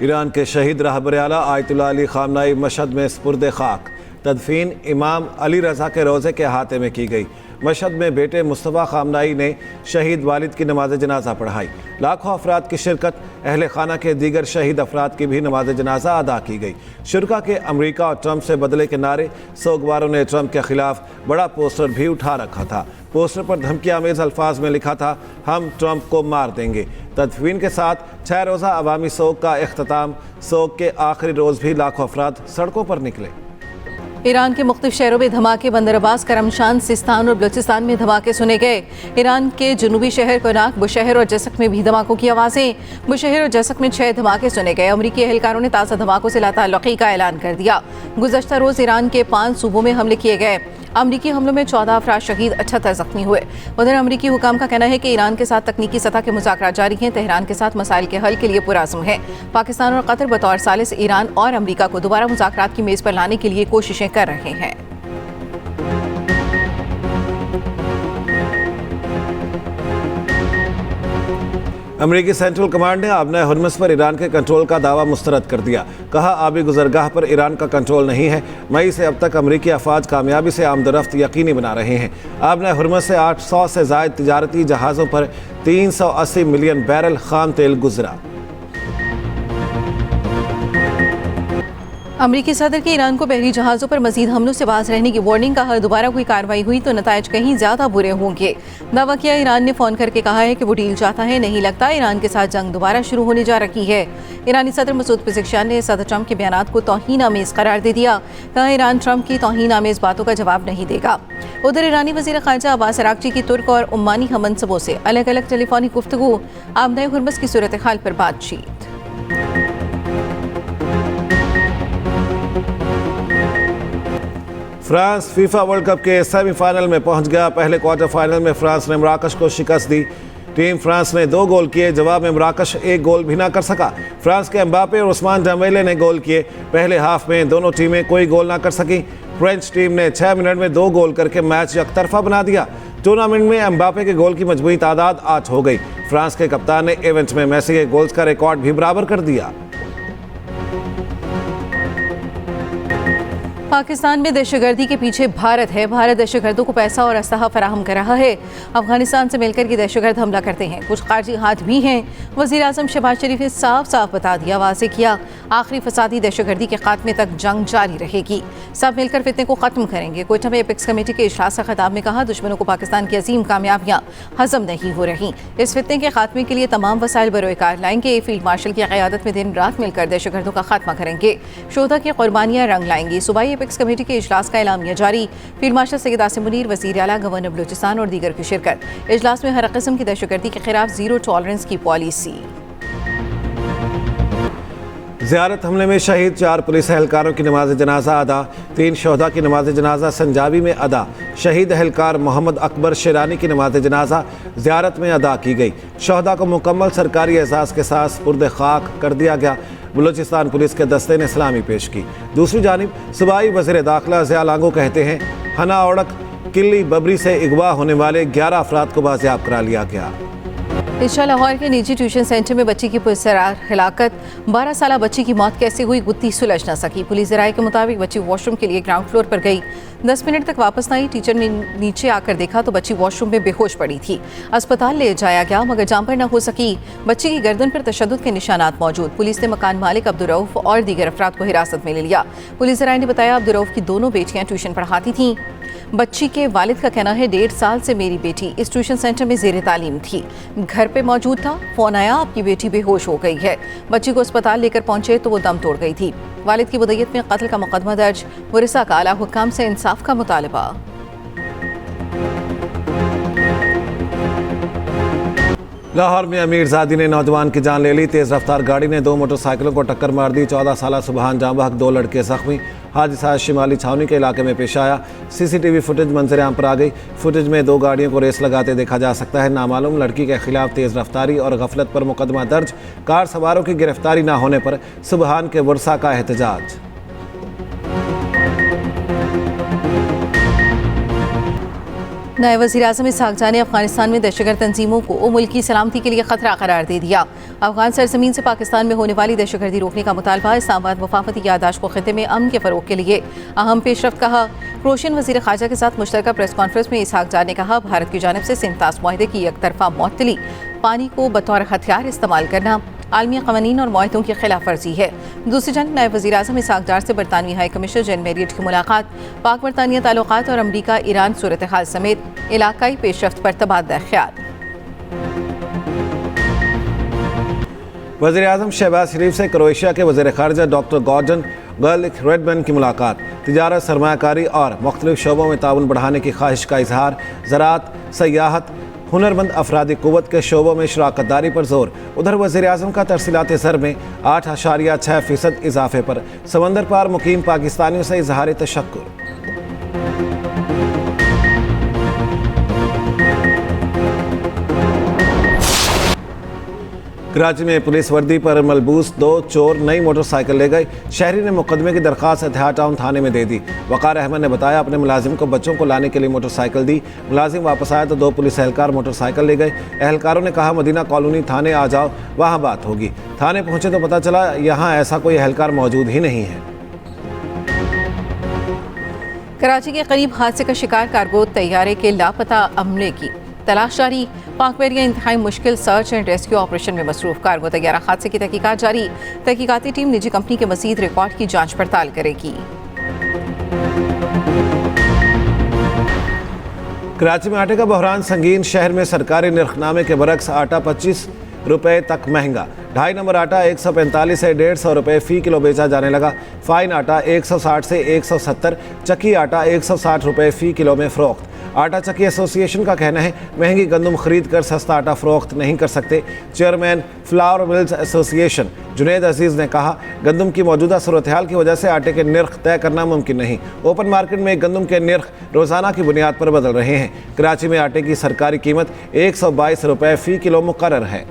Iran के शहीद रहबर आला आयतुल्लाह अली खामनाई मशहद में स्पुर्द खाक। तदफीन इमाम अली रज़ा के रोज़े के अहाते में की गई। मशहद में बेटे मुस्तफ़ा खामनाई ने शहीद वालिद की नमाज जनाजा पढ़ाई। लाखों अफराद की शिरकत, अहले खाना के दीगर शहीद अफराद की भी नमाज जनाजा अदा की गई। शुरका के अमरीका और ट्रंप से बदले के नारे। सोगवारों ने ट्रंप के खिलाफ बड़ा पोस्टर भी उठा रखा था। पोस्टर पर धमकी आमेज अल्फाज में लिखा था, हम ट्रंप को मार देंगे। तदफीन के साथ 6 रोज़ा अवामी सोग का इख्तिताम। सोग के आखिरी रोज़ भी लाखों अफराद सड़कों पर निकले। ईरान के मुख्तलिफ शहरों में धमाके, बंदर अब्बास, करमशान, सिस्तान और बलूचिस्तान में धमाके सुने गए। ईरान के जनूबी शहर कोनाक, बुशहर और जसक में भी धमाकों की आवाज़ें। बुशहर और जसक में 6 धमाके सुने गए। अमरीकी एहलकारों ने ताज़ा धमाकों से लाताल्लुक़ी का ऐलान कर दिया। गुज़श्ता रोज़ ईरान के 5 सूबों में हमले किए गए। अमरीकी हमलों में 14 अफराद शहीद, 78 जख्मी हुए। उधर अमरीकी हुकाम का कहना है कि ईरान के साथ तकनीकी सतह के मुज़ाकरात जारी हैं। तेहरान के साथ मसाइल के हल के लिए पुरअज़्म है। पाकिस्तान और कतर बतौर सालिस ईरान और अमरीका को दोबारा मुज़ाकरात की मेज़ पर लाने के लिए कोशिशें कर रहे हैं। अमरीकी सेंट्रल कमांड ने आबना हुर्मुज़ पर ईरान के कंट्रोल का दावा मुस्तरद कर दिया। कहा, आबी गुजरगाह पर ईरान का कंट्रोल नहीं है। मई से अब तक अमरीकी अफवाज कामयाबी से आमदरफ्त यकीनी बना रहे हैं। आबना हुर्मुज़ से 800 से ज़ायद तिजारती जहाज़ों पर 380 मिलियन बैरल खाम तेल गुजरा। अमरीकी सदर के ईरान को बहरी जहाज़ों पर मजीद हमलों से बाज रहने की वार्निंग। कहा, दोबारा कोई कार्रवाई हुई तो नतायज कहीं ज़्यादा बुरे होंगे। दावा किया, ईरान ने फ़ोन करके कहा है कि वो डील चाहता है। नहीं लगता ईरान के साथ जंग दोबारा शुरू होने जा रही है। ईरानी सदर मसूद पिज़ेश्कियान ने सदर ट्रंप के बयानात को तौहीन आमेज़ करार दे दिया। कहा, ईरान ट्रंप की तौहीन आमेज़ बातों का जवाब नहीं देगा। उधर ईरानी वज़ीर ख़ारजा अब्बास अराग़ची की तुर्क और उम्मानी हममनसबों से अलग अलग टेलीफोनिक गुफ्तगू। आबना हुर्मुज़ की सूरत हाल पर बातचीत। फ्रांस फीफा वर्ल्ड कप के सेमीफाइनल में पहुंच गया। पहले क्वार्टर फाइनल में फ्रांस ने मराकश को शिकस्त दी। टीम फ्रांस ने 2 गोल किए, जवाब में मराकश 1 गोल भी ना कर सका। फ्रांस के एम्बापे और उस्मान डेम्बेले ने गोल किए। पहले हाफ में दोनों टीमें कोई गोल ना कर सकी। फ्रेंच टीम ने 6 मिनट में 2 गोल करके मैच यकतरफा बना दिया। टूर्नामेंट में एम्बापे के गोल की मजबूरी तादाद 8 हो गई। फ्रांस के कप्तान ने इवेंट में मेसी के गोल्स का रिकॉर्ड भी बराबर कर दिया। पाकिस्तान में दहशतगर्दी के पीछे भारत है। भारत दहशतगर्दों को पैसा और असलहा फराहम कर रहा है। अफगानिस्तान से मिलकर ये दहशतगर्द हमला करते हैं। कुछ खारजी हाथ भी हैं। वज़ीर आज़म शहबाज शरीफ ने साफ साफ बता दिया, वाज़ेह किया, आखिरी फसादी दहशतगर्दी के खात्मे तक जंग जारी रहेगी। सब मिलकर फितने को ख़त्म करेंगे। कोयटा में एपेक्स कमेटी के इजलास का खिताब में कहा, दुश्मनों को पाकिस्तान की अजीम कामयाबियाँ हजम नहीं हो रही। इस फितने के खात्मे के लिए तमाम वसाइल बरोकार लाएंगे। फील्ड मार्शल की क़यादत में दिन रात मिलकर दहशतगर्दों का खात्मा करेंगे। शोधा की कुर्बानियाँ रंग लाएंगी। सूबाई एपेक्स कमेटी के इजलास का एलामिया जारी। फील्ड मार्शल सैयद आसिम मुनीर, वज़ीर आला, गवर्नर बलूचिस्तान और दीगर की शिरकत। इजलास में हर किस्म की दहशतगर्दी के खिलाफ ज़ीरो टॉलरेंस की पॉलिसी। ज़ियारत हमले में शहीद 4 पुलिस एहलकारों की नमाज जनाजा अदा। 3 शहदा की नमाज जनाजा संजाबी में अदा। शहीद एहलकार मोहम्मद अकबर शेरानी की नमाज जनाजा ज़ियारत में अदा की गई। शहदा को मुकम्मल सरकारी एजाज़ के साथ स्पुर्द खाक कर दिया गया। बलूचिस्तान पुलिस के दस्ते ने सलामी पेश की। दूसरी जानिब सूबाई वज़ीर दाखिला ज़िया लांगो कहते हैं, हना ओड़क किली बबरी से अगवा होने वाले 11 अफराद को बाजियाब करा लिया गया। इशा लाहौर के निजी ट्यूशन सेंटर में बच्ची की पुरसरार हिलाकत। 12 साला बच्ची की मौत कैसे हुई, गुत्थी सुलझ न सकी। पुलिस राय के मुताबिक बच्ची वॉशरूम के लिए ग्राउंड फ्लोर पर गई। 10 मिनट तक वापस न आई। टीचर ने नीचे आकर देखा तो बच्ची वॉशरूम में बेहोश पड़ी थी। अस्पताल ले जाया गया मगर जान पर न हो सकी। बच्ची की गर्दन पर तशद्दुद के निशानात मौजूद। पुलिस ने मकान मालिक अब्दुर्रऊफ और दीगर अफराद को हिरासत में ले लिया। पुलिस राय ने बताया, अब्दुर्रऊफ की दोनों बेटियां ट्यूशन पढ़ाती थीं। बच्ची के वालिद का कहना है, 1.5 साल से मेरी बेटी इस ट्यूशन सेंटर में ज़ेर तालीम थी। घर पे मौजूद था। फ़ोन आया, आपकी बेटी बेहोश हो गई है। बच्ची को अस्पताल लेकर पहुंचे तो वो दम तोड़ गई थी। वालिद की वदयत में कत्ल का मुकदमा दर्ज। मुरिसा का आला हुक्काम से इंसाफ का मुतालबा। लाहौर में अमीरजादी ने नौजवान की जान ले ली। तेज़ रफ्तार गाड़ी ने 2 मोटरसाइकिलों को टक्कर मार दी। 14 साला सुबहान जांबहक, 2 लड़के जख्मी। हादसा शिमाली छावनी के इलाके में पेश आया। CCTV फुटेज मंजर आम पर आ गई। फुटेज में 2 गाड़ियों को रेस लगाते देखा जा सकता है। नामालूम लड़की के खिलाफ तेज़ रफ्तारी और गफलत पर मुकदमा दर्ज। कार सवारों की गिरफ्तारी न होने पर सुबहान के वर्सा का एहतजाज। नए वज़ीर-ए-आज़म इसहाक़ जाह ने अफगानिस्तान में दहशतगर्द तंजीमों को मुल्क की सलामती के लिए खतरा करार दे दिया। अफगान सरजमीन से पाकिस्तान में होने वाली दहशतगर्दी रोकने का मुतालबा। इस्लामाबाद वफाकती याददाश्त को खित्ते में अमन के फ़रोग के लिए अहम पेशरफ्त कहा। क्रोशियन वज़ीर ख़ारजा के साथ मुश्तरका प्रेस कॉन्फ्रेंस में इसहाक़ जाह ने कहा, भारत की जानिब से सिंतास मुआहदे की एक तरफा मुअत्तली, पानी को बतौर हथियार इस्तेमाल करना आलमी क़वानीन और मुआहदों की खिलाफ वर्जी है। दूसरी जानब नायब वज़ीर-ए-आज़म इसहाक़ जाह से बरतानवी हाई कमिश्नर जैन मैरियट की मुलाकात, पाक बरतानिया ताल्लुकात और अमरीका ईरान सूरत हाल समेत इलाकाई पेशरफ्त पर तबादला ख्याल। वज़ीर-ए-आज़म शहबाज शरीफ से क्रोएशिया के वज़ीर ख़ारजा डॉक्टर गॉर्डन गर्लिक रेडमैन की मुलाकात, तिजारत, सरमायाकारी और मुख्तलिफ शोबों में ताउन बढ़ाने की ख्वाहिश का इजहार। ज़राअत, सयाहत, हुनरमंद अफरादी क़ुव्वत के शोबों में शराकत दारी पर जोर। उधर वज़ीर-ए-आज़म का तरसीलात ज़र में 8.6% इजाफे पर समंदर पार मुकीम पाकिस्तानियों से इजहार तशक्कुर। कराची में पुलिस वर्दी पर मलबूस 2 चोर नई मोटरसाइकिल ले गए। शहरी ने मुकदमे की दरख्वास्त एहतियात टाउन थाने में दे दी। वक़ार अहमद ने बताया, अपने मुलाजिम को बच्चों को लाने के लिए मोटरसाइकिल दी। मुलाजिम वापस आया तो 2 पुलिस एहलकार मोटरसाइकिल ले गए। एहलकारों ने कहा, मदीना कॉलोनी थाने आ जाओ, वहाँ बात होगी। थाने पहुँचे तो पता चला यहाँ ऐसा कोई एहलकार मौजूद ही नहीं है। कराची के करीब हादसे का शिकार कार्गो तैयारे के लापता अमले की तलाश जारी। पाक बहरिया इंतहाई मुश्किल सर्च एंड रेस्क्यू ऑपरेशन में मसरूफ। कार्गो तैयारा हादसे की तहकीकात जारी। तहकीकाती टीम निजी कंपनी के मजीद रिकॉर्ड की जांच पड़ताल करेगी। कराची में आटे का बहरान संगीन। शहर में सरकारी निर्खनामे के बरक्स आटा 25 रुपए तक महंगा। 2.5 नंबर आटा 145 से 150 रुपए फ़ी किलो बेचा जाने लगा। फाइन आटा 160 से 170, चक्की आटा 160 रुपए फ़ी किलो में फ़रोख्त। आटा चक्की एसोसिएशन का कहना है, महंगी गंदम खरीद कर सस्ता आटा फ़रोख्त नहीं कर सकते। Chairman flour mills association Junaid Aziz ने कहा, गंदम की मौजूदा सूरत हाल की वजह से आटे के निर्ख तय करना मुमकिन नहीं। ओपन मार्केट में गंदम के निर्ख रोज़ाना की बुनियाद पर बदल रहे हैं। कराची में आटे की सरकारी कीमत 122 रुपए फ़ी किलो मुकर्रर है।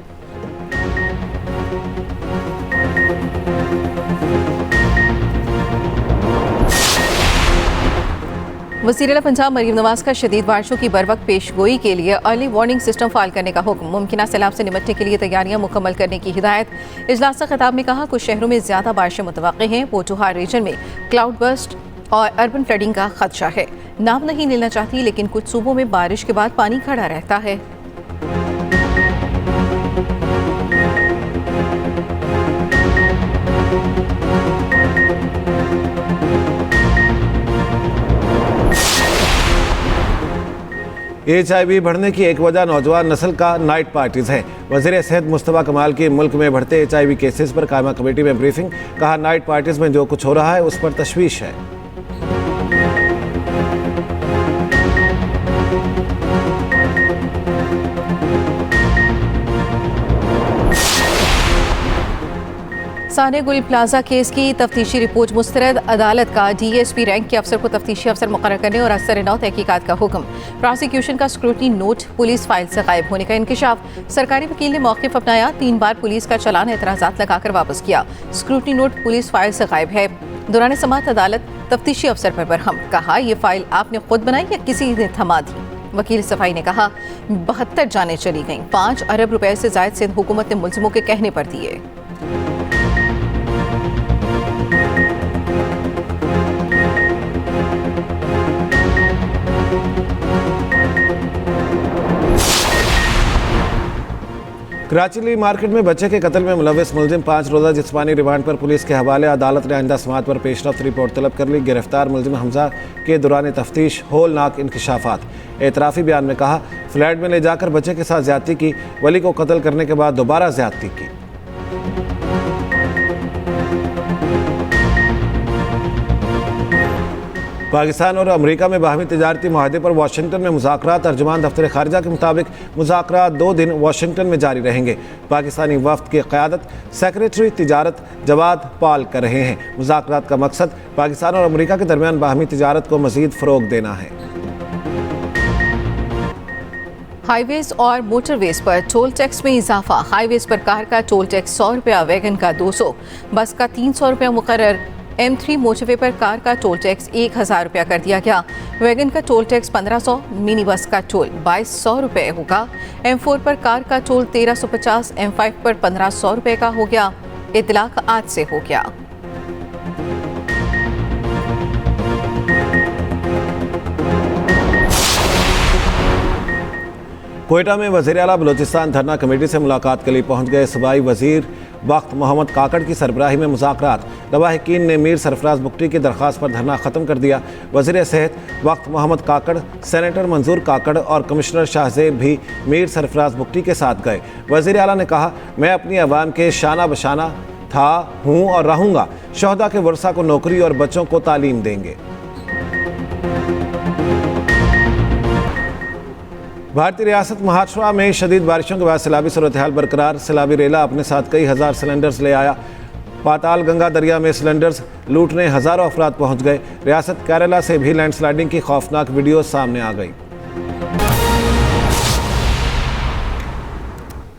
वज़ीर-ए-आला पंजाब मरीम नवाज का शदीद बारिशों की बर वक्त पेश गोई के लिए अर्ली वार्निंग सिस्टम फाल करने का हुक्म। मुमकिन सैलाब से निपटने के लिए तैयारियां मुकम्मल करने की हिदायत। इजलास से खिताब में कहा, कुछ शहरों में ज़्यादा बारिशें मुतवक्किल हैं। पोटोहार रीजन में क्लाउड बर्स्ट और अर्बन फ्लडिंग का खदशा है। नाम नहीं लेना चाहती, लेकिन कुछ सूबों में बारिश के बाद पानी खड़ा रहता है। HIV बढ़ने की एक वजह नौजवान नस्ल का नाइट पार्टीज है। वज़ीर सेहत मुस्तफ़ा कमाल की मुल्क में बढ़ते HIV केसेस पर कायमा कमेटी में ब्रीफिंग। कहा, नाइट पार्टीज में जो कुछ हो रहा है उस पर तशवीश है। साने गुल प्लाजा केस की तफ्तीशी रिपोर्ट मुस्तरद। अदालत का DSP रैंक के अफसर को तफ्तीशी अफसर मुकर्रर करने और असर नौ तहकीकात का हुक्म। प्रोसिक्यूशन का स्क्रूटनी नोट पुलिस फाइल से गायब होने का इंकशाफ। सरकारी वकील ने मौक़िफ़ अपनाया, 3 बार पुलिस का चालान एतराज़ात लगाकर वापस किया। स्क्रूटनी नोट पुलिस फाइल से गायब है। दौरान समाअत अदालत तफ्तीशी अफसर पर बरहम। कहा, यह फाइल आपने खुद बनाई या किसी ने थमा दी। वकील सफाई ने कहा, 72 जानें चली गईं। 5 अरब रुपए से ज़ायद सिंध हुकूमत ने मुलजिमों के कहने पर दिए। कराची मार्केट में बच्चे के कत्ल में मुलव्वस मुलजिम 5 रोज़ा जिस्मानी रिमांड पर पुलिस के हवाले। अदालत ने आइंदा समाअत पर पेशरफ्त रिपोर्ट तलब कर ली। गिरफ्तार मुलजिम हमजा के दौरान तफ्तीश होलनाक इंकशाफात। एतराफ़ी बयान में कहा, फ्लैट में ले जाकर बच्चे के साथ ज्यादती की, वली को कत्ल करने के बाद दोबारा ज्यादती की। पाकिस्तान और अमेरिका में बाहमी तिजारती मुआहदे पर वाशिंगटन में मुज़ाकरात। तर्जुमान दफ्तर खारजा के मुताबिक मुज़ाकरात 2 दिन वाशिंगटन में जारी रहेंगे। पाकिस्तानी वफ़द की क़यादत सेक्रेटरी तिजारत जवाद पाल कर रहे हैं। मुज़ाकरात का मकसद पाकिस्तान और अमेरिका के दरमियान बाहमी तिजारत को मज़ीद फ़रोग़ देना है। हाईवेज और मोटरवेज पर टोल टैक्स में इजाफा। हाईवेज पर कार का टोल टैक्स 100 रुपया, वैगन का 200, बस का 300 रुपया मुकर्रर। M3 मोटरवे पर कार का टोल टैक्स 1000 रुपया कर दिया गया। वैगन का टोल टैक्स 1500, मिनी बस का टोल 2200 रुपये होगा। M4 पर कार का टोल 1350, M5 पर 1500 रुपये का हो गया। इतलाक आज से हो गया। कोयटा में वज़ीर आला बलूचिस्तान धरना कमेटी से मुलाकात के लिए पहुंच गए सूबाई वज़ीर वक्त मोहम्मद काकड़ की सरबराही में मुज़ाकरात। लवाहिकीन ने मीर सरफराज बुगटी की दरख्वास्त पर धरना ख़त्म कर दिया। वज़ीर सेहत वक्त मोहम्मद काकड़, सेनेटर मंजूर काकड़ और कमिश्नर शाहजेब भी मीर सरफराज बुगटी के साथ गए। वज़ीर आला ने कहा, मैं अपनी अवाम के शाना बशाना था, हूँ और रहूँगा। शहदा के वर्सा को नौकरी और बच्चों को तालीम देंगे। भारतीय रियासत महाराष्ट्र में शदीद बारिशों के बाद सैलाबी सूरत हाल बरकरार। सैलाबी रेला अपने साथ कई हज़ार सिलेंडर्स ले आया। पाताल गंगा दरिया में सिलेंडर्स लूटने हज़ारों अफराद पहुंच गए। रियासत केरला से भी लैंडस्लाइडिंग की खौफनाक वीडियो सामने आ गई।